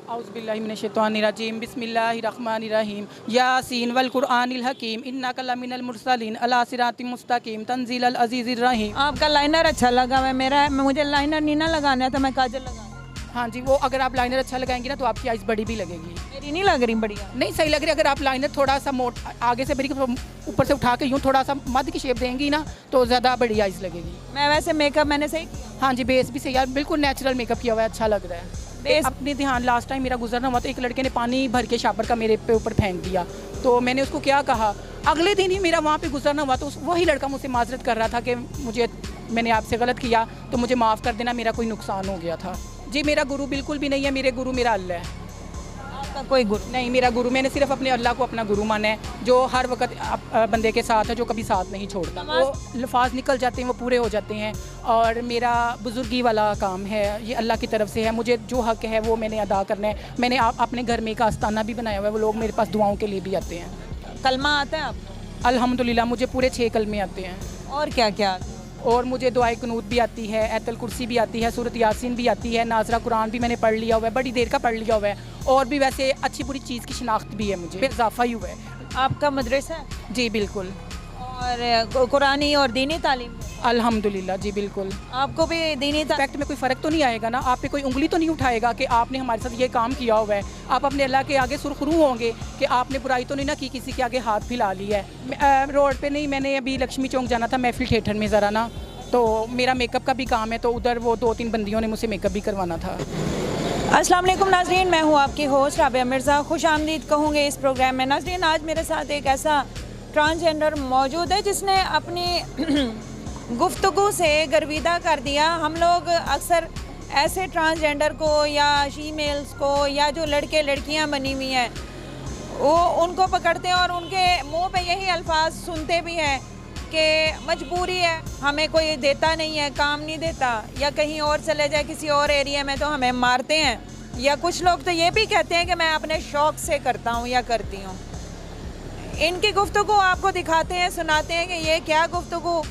औज़ुबिल्लाहिमिनश्शैतानिर्रजीम बिस्मिल्लाहिर्रहमानिर्रहीम यासीन वल कुरआनिल हकीम इन्नका लमिनल मुरसलीन अला सिरातिम मुस्तकीम तंजीलल अज़ीज़िर रहीम। आपका लाइनर अच्छा लगा हुआ है, मुझे लाइनर नहीं ना लगाना था, मैं काजल लगा। हाँ जी, वो अगर आप लाइनर अच्छा लगाएंगी ना तो आपकी आइज़ बड़ी भी लगेगी। मेरी नहीं लग रही बढ़िया? नहीं सही लग रही। अगर आप लाइनर थोड़ा सा मोट आगे से बड़ी ऊपर से उठा के यूँ थोड़ा सा मध्य की शेप देंगी ना तो ज़्यादा बड़ी आइज़ लगेगी। मैं वैसे मेकअप मैंने सही किया? हाँ जी, बेस भी सही है, बिल्कुल नेचुरल मेकअप किया हुआ है, अच्छा लग रहा है। अपने ध्यान लास्ट टाइम मेरा गुजरना हुआ तो एक लड़के ने पानी भर के शावर का मेरे पे ऊपर फेंक दिया, तो मैंने उसको क्या कहा, अगले दिन ही मेरा वहाँ पे गुजरना हुआ तो वही लड़का मुझसे माजरत कर रहा था कि मैंने आपसे गलत किया तो मुझे माफ़ कर देना, मेरा कोई नुकसान हो गया था। जी मेरा गुरु बिल्कुल भी नहीं है, मेरे गुरु मेरा अल्लाह है। आपका कोई गुरु नहीं, मेरा गुरु, मैंने सिर्फ अपने अल्लाह को अपना गुरु माना है, जो हर वक्त बंदे के साथ है, जो कभी साथ नहीं छोड़ता। वो लफाज निकल जाते हैं, वो पूरे हो जाते हैं। और मेरा बुजुर्गी वाला काम है, ये अल्लाह की तरफ से है, मुझे जो हक है वो मैंने अदा करना है। मैंने अपने घर में एक आस्ताना भी बनाया हुआ है, वो लोग मेरे पास दुआओं के लिए भी आते हैं। कलमा आता है आपको? अल्हम्दुलिल्लाह मुझे पूरे 6 कलमे आते हैं। और क्या क्या? और मुझे दुआए कुनूत भी आती है, ऐतल कुर्सी भी आती है, सूरत यासीन भी आती है, नाजरा कुरान भी मैंने पढ़ लिया हुआ है, बड़ी देर का पढ़ लिया हुआ है। और भी वैसे अच्छी बुरी चीज़ की शिनाख्त भी है, मुझे इजाफा ही हुआ है। आपका मदरसा है? जी बिल्कुल। और कुरानी और दीनी तालीम? अल्हम्दुलिल्लाह जी बिल्कुल। आपको भी दीनी फैक्ट में कोई फ़र्क तो नहीं आएगा ना, आप पे कोई उंगली तो नहीं उठाएगा कि आपने हमारे साथ ये काम किया हुआ है। आप अपने अल्लाह के आगे सुरखरू होंगे कि आपने बुराई तो नहीं ना की, किसी के आगे हाथ फैला लिया है। रोड पे नहीं, मैंने अभी लक्ष्मी चौक जाना था महफिल थिएटर में ज़रा ना, तो मेरा मेकअप का भी काम है, तो उधर वो 2-3 बंदियों ने मुझसे मेकअप भी करवाना था। अस्सलाम वालेकुम नाज़रीन, मैं हूँ आपकी होस्ट राबिया मिर्ज़ा। खुश आमदीद कहूँगी इस प्रोग्राम में। नाज़रीन, आज मेरे साथ एक ऐसा ट्रांसजेंडर मौजूद है जिसने अपनी गुफ्तगू से गर्विदा कर दिया। हम लोग अक्सर ऐसे ट्रांसजेंडर को या शीमेल्स को या जो लड़के लड़कियाँ बनी हुई हैं वो उनको पकड़ते हैं और उनके मुँह पे यही अल्फाज सुनते भी हैं कि मजबूरी है, हमें कोई देता नहीं है, काम नहीं देता, या कहीं और चले जाए किसी और एरिया में तो हमें मारते हैं, या कुछ लोग तो ये भी कहते हैं कि मैं अपने शौक़ से करता हूँ या करती हूँ। इनकी गुफ्तगू आपको दिखाते हैं, सुनाते हैं कि ये क्या गुफ्तगू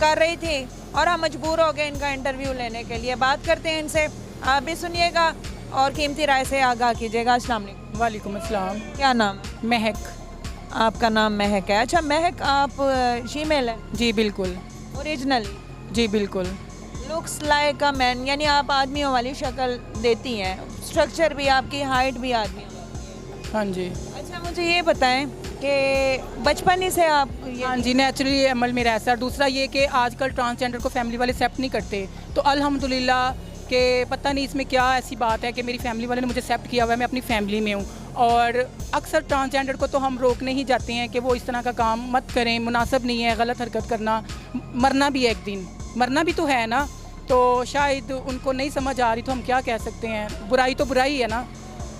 कर रही थी और हम मजबूर हो गए इनका इंटरव्यू लेने के लिए। बात करते हैं इनसे, आप भी सुनिएगा और कीमती राय से आगाह कीजिएगा। अस्सलाम वालेकुम। वालेकुम अस्सलाम। क्या नाम? महक। आपका नाम महक है? अच्छा महक, आप शीमेल हैं? जी बिल्कुल। ओरिजिनली? जी बिल्कुल। लुक्स लाइक अ मैन, यानी आप आदमियों वाली शक्ल देती हैं, स्ट्रक्चर भी आपकी, हाइट भी आदमियों वाली। हाँ जी। अच्छा मुझे ये बताएं कि बचपन ही से आप हाँ जी, नेचुरली अमल मेरा ऐसा। दूसरा ये कि आजकल ट्रांसजेंडर को फैमिली वाले एक्सेप्ट नहीं करते, तो अल्हम्दुलिल्लाह कि पता नहीं इसमें क्या ऐसी बात है कि मेरी फैमिली वाले ने मुझे एक्सेप्ट किया हुआ है, मैं अपनी फैमिली में हूँ। और अक्सर ट्रांसजेंडर को तो हम रोकने ही जाते हैं कि वो इस तरह का काम मत करें, मुनासिब नहीं है, गलत हरकत करना, मरना भी है एक दिन, मरना भी तो है ना, तो शायद उनको नहीं समझ आ रही, तो हम क्या कह सकते हैं, बुराई तो बुराई है ना।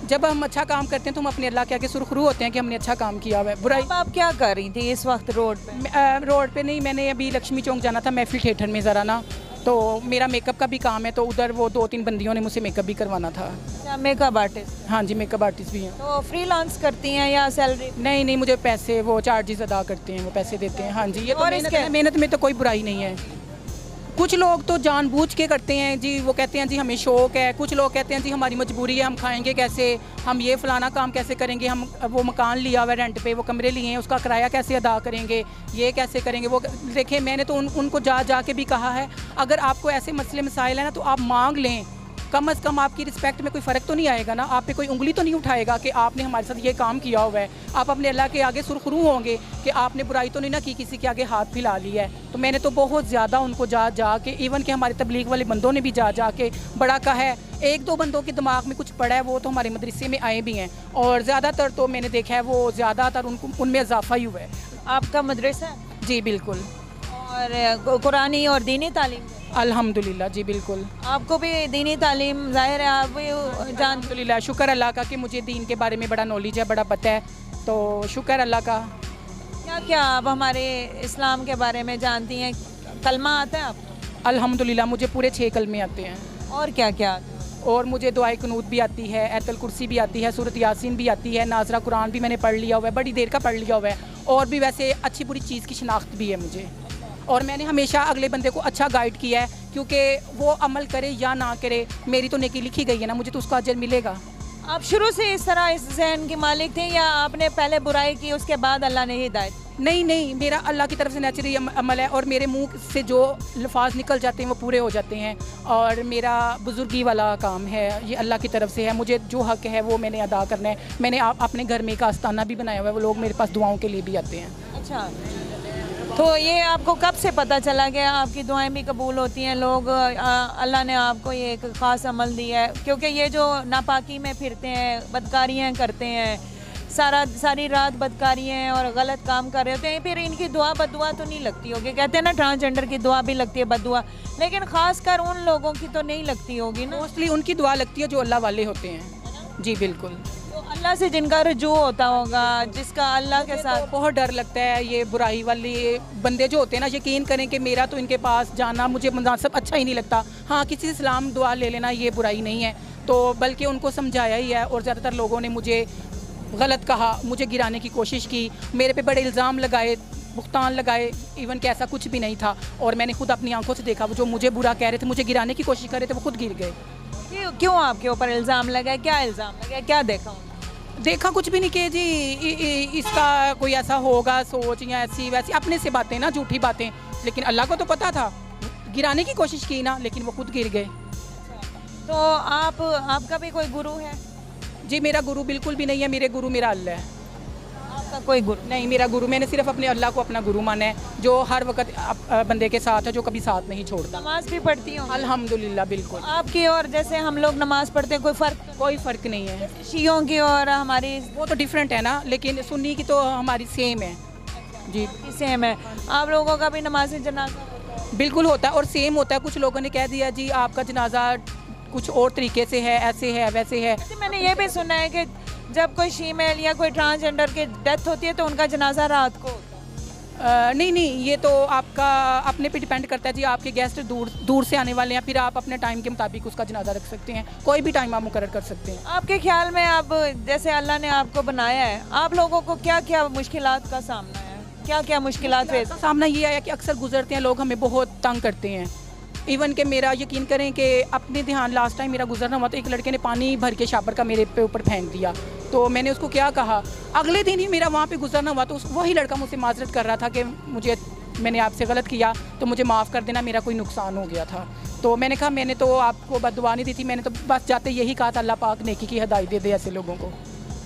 जब हम अच्छा काम करते हैं तो हम अपने अल्लाह के आगे सुरखरू होते हैं कि हमने अच्छा काम किया हुआ है। बुराई आप क्या कर रही थी इस वक्त रोड पे? रोड पे नहीं, मैंने अभी लक्ष्मी चौक जाना था महफिल थिएटर में ज़रा ना, तो मेरा मेकअप का भी काम है, तो उधर वो 2-3 बंदियों ने मुझसे मेकअप भी करवाना था। अच्छा, मेकअप आर्टिस्ट? हाँ जी, मेकअप आर्टिस्ट भी हैं। तो फ्रीलांस करती हैं या सैलरी? नहीं नहीं, मुझे पैसे, वो चार्जेस अदा करते हैं, वो पैसे देते हैं। हाँ जी, ये तो और मेहनत है, मेहनत में तो कोई बुराई नहीं है। कुछ लोग तो जानबूझ के करते हैं जी, वो कहते हैं जी हमें शौक़ है, कुछ लोग कहते हैं जी हमारी मजबूरी है, हम खाएंगे कैसे, हम ये फ़लाना काम कैसे करेंगे, हम वो मकान लिया हुआ है रेंट पे, वो कमरे लिए हैं, उसका किराया कैसे अदा करेंगे, ये कैसे करेंगे। वो देखें, मैंने तो उनको जा के भी कहा है, अगर आपको ऐसे मसले मसाइल हैं ना तो आप मांग लें, कम अज़ कम आपकी रिस्पेक्ट में कोई फ़र्क तो नहीं आएगा ना, आप पे कोई उंगली तो नहीं उठाएगा कि आपने हमारे साथ ये काम किया हुआ है। आप अपने अल्लाह के आगे सुरखरू होंगे कि आपने बुराई तो नहीं ना की, किसी के आगे हाथ फैला लिया है। तो मैंने तो बहुत ज़्यादा उनको जा के, इवन कि हमारे तबलीग वाले बंदों ने भी जा के बड़ा कहा है। 1-2 बंदों के दिमाग में कुछ पड़ा है, वो तो हमारे मदरसे में आए भी हैं, और ज़्यादातर तो मैंने देखा है वो ज़्यादातर उनमें इजाफा ही हुआ है। आपका मदरसा? जी बिल्कुल। और कुरानी और दीनी तालीम? अल्हम्दुलिल्लाह जी बिल्कुल। आपको भी दीनी तालीम, ज़ाहिर है आप भी अल्हम्दुलिल्लाह, शुक्र अल्लाह का कि मुझे दीन के बारे में बड़ा नॉलेज है, बड़ा पता है, तो शुक्र अल्लाह का। क्या क्या आप हमारे इस्लाम के बारे में जानती हैं? कलमा आता है आपको? अल्हम्दुलिल्लाह मुझे पूरे 6 कलमे आते हैं। और क्या क्या? और मुझे दुआए कुनूत भी आती है, ऐतल कुर्सी भी आती है, सूरत यासीन भी आती है, नाजरा कुरान भी मैंने पढ़ लिया हुआ है, बड़ी देर का पढ़ लिया हुआ है। और भी वैसे अच्छी बुरी चीज़ की शिनाख्त भी है मुझे, और मैंने हमेशा अगले बंदे को अच्छा गाइड किया है, क्योंकि वो अमल करे या ना करे, मेरी तो नेकी लिखी गई है ना, मुझे तो उसका अजर मिलेगा। आप शुरू से इस तरह इस जहन की मालिक थे या आपने पहले बुराई की उसके बाद अल्लाह ने हिदायत? नहीं नहीं, मेरा अल्लाह की तरफ से नेचुरली अमल है और मेरे मुंह से जो लफाज निकल जाते हैं वो पूरे हो जाते हैं। और मेरा बुजुर्गी वाला काम है, ये अल्लाह की तरफ से है। मुझे जो हक है वो मैंने अदा करना है। मैंने अपने घर में एक आस्थाना भी बनाया हुआ है, वो लोग मेरे पास दुआओं के लिए भी आते हैं। अच्छा, तो ये आपको कब से पता चला कि आपकी दुआएं भी कबूल होती हैं? लोग अल्लाह ने आपको ये एक ख़ास अमल दिया है, क्योंकि ये जो नापाकी में फिरते हैं, बदकारियाँ करते हैं, सारी रात बदकारियाँ और गलत काम कर रहे होते हैं, फिर इनकी दुआ बदुआ तो नहीं लगती होगी? कहते हैं ना ट्रांसजेंडर की दुआ भी लगती है बदुआ, लेकिन ख़ास कर उन लोगों की तो नहीं लगती होगी ना? मोस्टली उनकी दुआ लगती है जो अल्लाह वाले होते हैं। जी बिल्कुल। तो अल्लाह से जिनका रुजू होता होगा, जिसका अल्लाह के साथ बहुत डर लगता है। ये बुराई वाले बंदे जो होते हैं ना, यकीन करें कि मेरा तो इनके पास जाना मुझे मुनासिब अच्छा ही नहीं लगता। हाँ, किसी से सलाम दुआ ले लेना ये बुराई नहीं है, तो बल्कि उनको समझाया ही है। और ज़्यादातर लोगों ने मुझे गलत कहा, मुझे गिराने की कोशिश की, मेरे पे बड़े इल्ज़ाम लगाए, भुगतान लगाए, इवन कि ऐसा कुछ भी नहीं था। और मैंने खुद अपनी आंखों से देखा, वो जो मुझे बुरा कह रहे थे, मुझे गिराने की कोशिश कर रहे थे, वो खुद गिर गए। क्यों आपके ऊपर इल्ज़ाम लगाए? क्या इल्ज़ाम लगाए? क्या देखा? देखा कुछ भी नहीं कि जी इसका कोई ऐसा होगा सोच या ऐसी वैसी अपने से बातें ना, झूठी बातें। लेकिन अल्लाह को तो पता था, गिराने की कोशिश की ना, लेकिन वो खुद गिर गए। तो आपका भी कोई गुरु है? जी मेरा गुरु बिल्कुल भी नहीं है, मेरे गुरु मेरा अल्लाह है। आपका कोई गुरु नहीं, मेरा गुरु, मैंने सिर्फ अपने अल्लाह को अपना गुरु माना है, जो हर वक्त बंदे के साथ है, जो कभी साथ नहीं छोड़ता। नमाज भी पढ़ती हूँ? अल्हम्दुलिल्लाह, बिल्कुल। आपकी और जैसे हम लोग नमाज पढ़ते हैं, कोई फ़र्क नहीं है। शियों की और हमारी वो तो डिफरेंट है ना, लेकिन सुन्नी की तो हमारी सेम है। जी सेम है। आप लोगों का भी नमाज जनाजा बिल्कुल होता है और सेम होता है। कुछ लोगों ने कह दिया जी आपका जनाजा कुछ और तरीके से है, ऐसे है वैसे है। मैंने ये भी सुना है कि जब कोई फीमेल या कोई ट्रांसजेंडर की डेथ होती है तो उनका जनाजा रात को होता है। नहीं, ये तो आपका अपने पे डिपेंड करता है जी। आपके गेस्ट दूर से आने वाले हैं, फिर आप अपने टाइम के मुताबिक उसका जनाजा रख सकते हैं। कोई भी टाइम आप मुकर्रर कर सकते हैं। आपके ख्याल में अब जैसे अल्लाह ने आपको बनाया है, आप लोगों को क्या क्या मुश्किलात का सामना है? क्या क्या मुश्किलात सामना ये आया कि अक्सर गुजरते हैं लोग हमें बहुत तंग करते हैं। इवन कि मेरा यकीन करें कि अपने ध्यान लास्ट टाइम मेरा गुजरना हुआ तो एक लड़के ने पानी भर के शापर का मेरे पे ऊपर फेंक दिया। तो मैंने उसको क्या कहा, अगले दिन ही मेरा वहाँ पे गुजरना हुआ तो वही लड़का मुझसे माजरत कर रहा था कि मैंने आपसे गलत किया तो मुझे माफ़ कर देना, मेरा कोई नुकसान हो गया था। तो मैंने कहा मैंने तो आपको बददुआ नहीं दी थी, मैंने तो बस जाते यही कहा था अल्लाह पाक नेकी की हिदायत दे दे ऐसे लोगों को,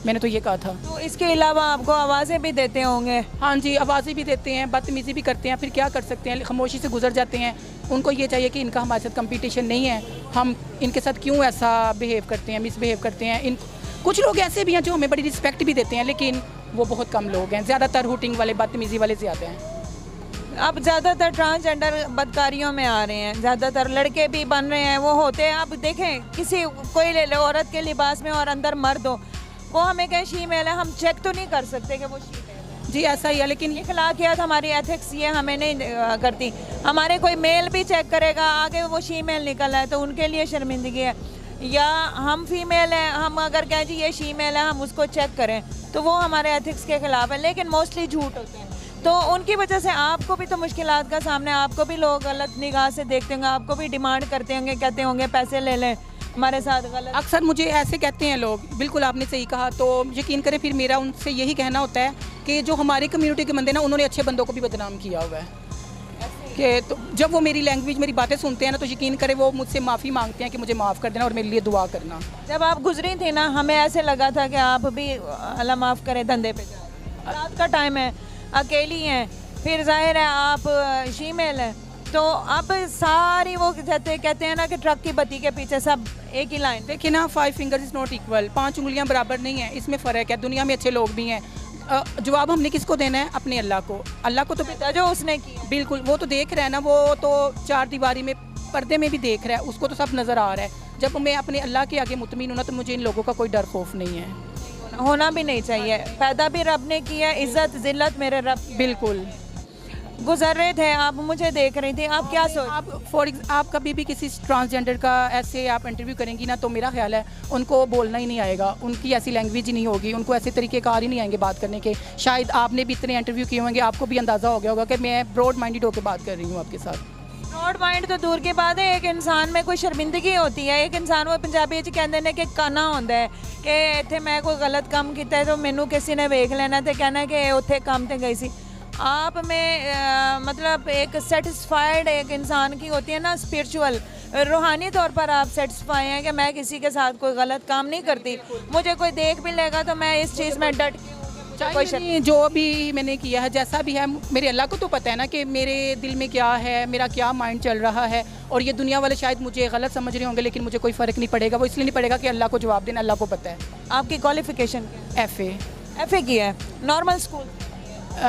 मैंने तो ये कहा था। तो इसके अलावा आपको आवाज़ें भी देते होंगे? हाँ जी, आवाज़ें भी देते हैं, बदतमीज़ी भी करते हैं, फिर क्या कर सकते हैं, खामोशी से गुजर जाते हैं। उनको ये चाहिए कि इनका हमारे साथ कंपटीशन नहीं है, हम इनके साथ क्यों ऐसा बिहेव करते हैं, मिसबिहेव करते हैं। कुछ लोग ऐसे भी हैं जो हमें बड़ी रिस्पेक्ट भी देते हैं, लेकिन वो बहुत कम लोग हैं। ज़्यादातर हुटिंग वाले, बदतमीज़ी वाले ज़्यादा हैं। अब ज़्यादातर ट्रांसजेंडर बदकारियों में आ रहे हैं, ज़्यादातर लड़के भी बन रहे हैं, वो होते हैं। अब देखें कोई औरत के लिबास में और अंदर मर्द हो, वो हमें कहें शीमेल है, हम चेक तो नहीं कर सकते कि वो शीमेल है। जी ऐसा ही है, लेकिन ये खिलाकियात हमारी एथिक्स ये हमें नहीं करती। हमारे कोई मेल भी चेक करेगा, आगे वो शीमेल निकल है तो उनके लिए शर्मिंदगी है। या हम फीमेल हैं, हम अगर कहें जी ये शीमेल है, हम उसको चेक करें तो वो हमारे एथिक्स के ख़िलाफ़ है। लेकिन मोस्टली झूठ होते हैं, तो उनकी वजह से आपको भी तो मुश्किलात का सामने, आपको भी लोग गलत निगाह से देखते होंगे, आपको भी डिमांड करते होंगे, कहते होंगे पैसे ले लें हमारे साथ गलत। अक्सर मुझे ऐसे कहते हैं लोग, बिल्कुल आपने सही कहा। तो यकीन करें फिर मेरा उनसे यही कहना होता है कि जो हमारी कम्युनिटी के बंदे ना, उन्होंने अच्छे बंदों को भी बदनाम किया हुआ है कि तो जब वो मेरी लैंग्वेज, मेरी बातें सुनते हैं ना, तो यकीन करें वो मुझसे माफ़ी मांगते हैं कि मुझे माफ़ कर देना और मेरे लिए दुआ करना। जब आप गुजरी थी ना, हमें ऐसे लगा था कि आप भी अल्लाह माफ़ करे धंधे पे जा, रात का टाइम है, अकेली हैं, फिर जाहिर है आप शीमेल हैं, तो अब सारी वो कहते हैं ना कि ट्रक की बत्ती के पीछे सब एक ही लाइन। देखिए ना, 5 फिंगर्स इज़ नॉट इक्वल, 5 उंगलियां बराबर नहीं है, इसमें फ़र्क है। दुनिया में अच्छे लोग भी हैं। जवाब हमने किसको देना है? अपने अल्लाह को। अल्लाह को तो जो उसने किया, बिल्कुल वो तो देख रहा है ना, वो तो 4 दीवारी में पर्दे में भी देख रहा है, उसको तो सब नज़र आ रहा है। जब मैं अपने अल्लाह के आगे मुतमिन हूं ना, तो मुझे इन लोगों का कोई डर खौफ नहीं है। होना भी नहीं चाहिए। पैदा भी रब ने किया, इज़्ज़त ज़िल्लत मेरे रब। बिल्कुल। गुजर रहे थे आप, मुझे देख रही थी, आप क्या सोच? आप कभी भी किसी ट्रांसजेंडर का ऐसे आप इंटरव्यू करेंगी ना, तो मेरा ख्याल है उनको बोलना ही नहीं आएगा, उनकी ऐसी लैंग्वेज ही नहीं होगी, उनको ऐसे तरीके कार ही नहीं आएंगे बात करने के। शायद आपने भी इतने इंटरव्यू किए होंगे, आपको भी अंदाज़ा हो गया होगा कि मैं ब्रॉड माइंडेड होकर बात कर रही हूँ आपके साथ। ब्रॉड माइंड तो दूर की बात है, एक इंसान में कोई शर्मिंदगी होती है, एक इंसान वो पंजाबी च कहते हैं कि काना होता है कि इत्थे मैं कोई गलत काम किया है तो मैनू किसी ने वेख लेना तो कहना है कि उत्थे काम ते गई सी। आप में मतलब एक सेटिस्फाइड एक इंसान की होती है ना, स्पिरिचुअल रूहानी तौर पर आप सेटिस्फाई हैं कि मैं किसी के साथ कोई गलत काम नहीं करती, मुझे कोई देख भी लेगा तो मैं इस चीज़ में डट के कोई चाहे जो भी मैंने किया है जैसा भी है, मेरे अल्लाह को तो पता है ना कि मेरे दिल में क्या है, मेरा क्या माइंड चल रहा है। और ये दुनिया वाले शायद मुझे गलत समझ रहे होंगे, लेकिन मुझे कोई फ़र्क नहीं पड़ेगा। वो इसलिए नहीं पड़ेगा कि अल्लाह को जवाब देना, अल्लाह को पता है। आपकी क्वालिफिकेशन FA की है, नॉर्मल स्कूल?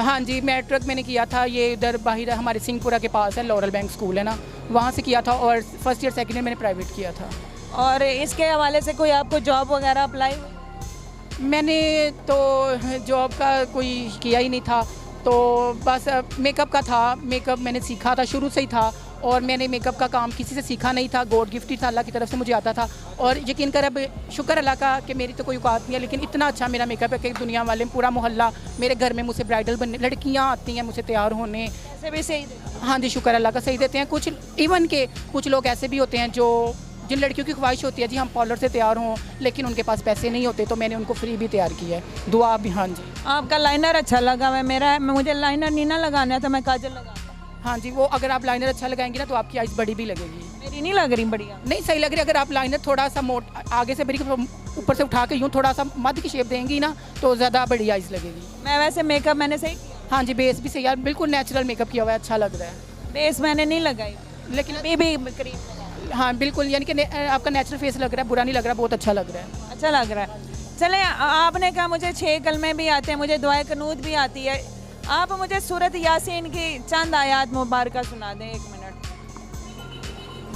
हाँ जी, मैट्रिक मैंने किया था, ये इधर बाहर हमारे सिंहपुरा के पास है, लॉरल बैंक स्कूल है ना, वहाँ से किया था। और फर्स्ट ईयर सेकेंड ईयर मैंने प्राइवेट किया था। और इसके हवाले से कोई आपको जॉब वगैरह अप्लाई? मैंने तो जॉब का कोई किया ही नहीं था, तो बस मेकअप का था। मेकअप मैंने सीखा था, शुरू से ही था। और मैंने मेकअप का काम किसी से सीखा नहीं था, गॉड गिफ्ट ही था, अल्लाह की तरफ से मुझे आता था। और यकीन कर, अब शुक्र अल्लाह का कि मेरी तो कोई औकात नहीं है, लेकिन इतना अच्छा मेरा मेकअप है कि दुनिया वाले, पूरा मोहल्ला मेरे घर में मुझसे ब्राइडल बनने, लड़कियां आती हैं मुझसे तैयार होने। ऐसे भी सही? हाँ जी, शुक्र अल्लाह का सही देते हैं। कुछ इवन के कुछ लोग ऐसे भी होते हैं जो जिन लड़कियों की ख्वाहिश होती है जी हम पार्लर से तैयार हों, लेकिन उनके पास पैसे नहीं होते, तो मैंने उनको फ्री भी तैयार किया है। दुआ भी। हाँ जी, आपका लाइनर अच्छा लगा हुआ है, मेरा मुझे लाइनर नहीं ना लगाना था, मैं काजल लगा। हाँ जी, वो अगर आप लाइनर अच्छा लगाएंगी ना तो आपकी आइज़ बड़ी भी लगेगी। मेरी नहीं लग रही बढ़िया? नहीं, सही लग रही। अगर आप लाइनर थोड़ा सा मोट आगे से बड़ी ऊपर से उठा के यूँ थोड़ा सा मध्य की शेप देंगी ना तो ज़्यादा बड़ी आइज़ लगेगी। मैं वैसे मेकअप मैंने सही किया? हाँ जी, बेस भी सही है, बिल्कुल नेचुरल मेकअप किया हुआ है, अच्छा लग रहा है। बेस मैंने नहीं लगाई, लेकिन बेबी क्रीम। हाँ बिल्कुल, यानी कि आपका नेचुरल फेस लग रहा है, बुरा नहीं लग रहा, बहुत अच्छा लग रहा है। अच्छा लग रहा है। चले, आपने कहा मुझे 6 कलमे भी आते हैं, मुझे दुआए कनूत भी आती है। आप मुझे सूरत यासीन की चंद आयात मुबारक सुना दें 1 मिनट,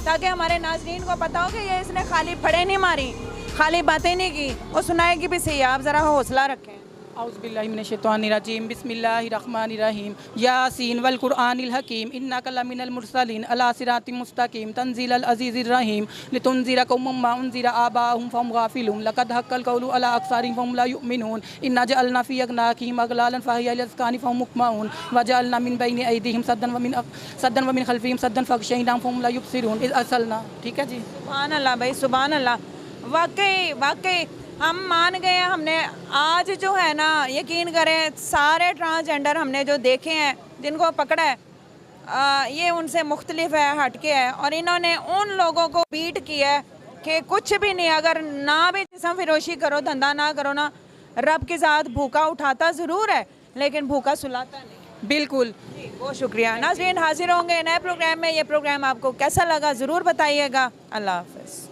ताकि हमारे नाज़रीन को पता हो कि ये इसने खाली फड़े नहीं मारी, खाली बातें नहीं की, वो सुनाएगी भी सही। आप ज़रा हौसला रखें। औज़ुबिल्लाहि मिनश्शैतानिर्रजीम, बिस्मिल्लाहिर्रहमानिर्रहीम, यासीन वल कुरआनिल हकीम, इन्नका लमिनल मुरसलीन अला सिरातिम मुस्तकीम, तंज़ीलल अज़ीज़िर रहीम, लितुनज़िरा कौमम मा उनज़िरा आबाहुम फहुम गाफिलून, लक़द हक़्क़ल क़ौलु अला अक्सरिहिम फहुम ला युमिनून, इन्ना जअलना फ़ी अग़नाक़िहिम अग़लालन फ़हिय लिअज़क़ानि फहुम मुक़मऊन, व जअलना मिन बैनि अयदीहिम सद्दन व मिन ख़ल्फ़िहिम सद्दन फ़अग़शयनाहुम फहुम ला युबसिरून इज़ अरसलना। ठीक है जी। सुभान अल्लाह भाई, सुभान अल्लाह। वाकई हम मान गए हैं। हमने आज जो है ना, यकीन करें, सारे ट्रांसजेंडर हमने जो देखे हैं, जिनको पकड़ा है, ये उनसे मुख्तलिफ है, हटके है। और इन्होंने उन लोगों को बीट किया है कि कुछ भी नहीं, अगर ना भी जिस्म फिरोशी करो, धंधा ना करो ना, रब के साथ भूखा उठाता ज़रूर है लेकिन भूखा सुलाता नहीं। बिल्कुल जी, बहुत शुक्रिया। नाज़रीन, हाजिर होंगे नए प्रोग्राम में। ये प्रोग्राम आपको कैसा लगा ज़रूर बताइएगा। अल्लाह हाफ़िज़।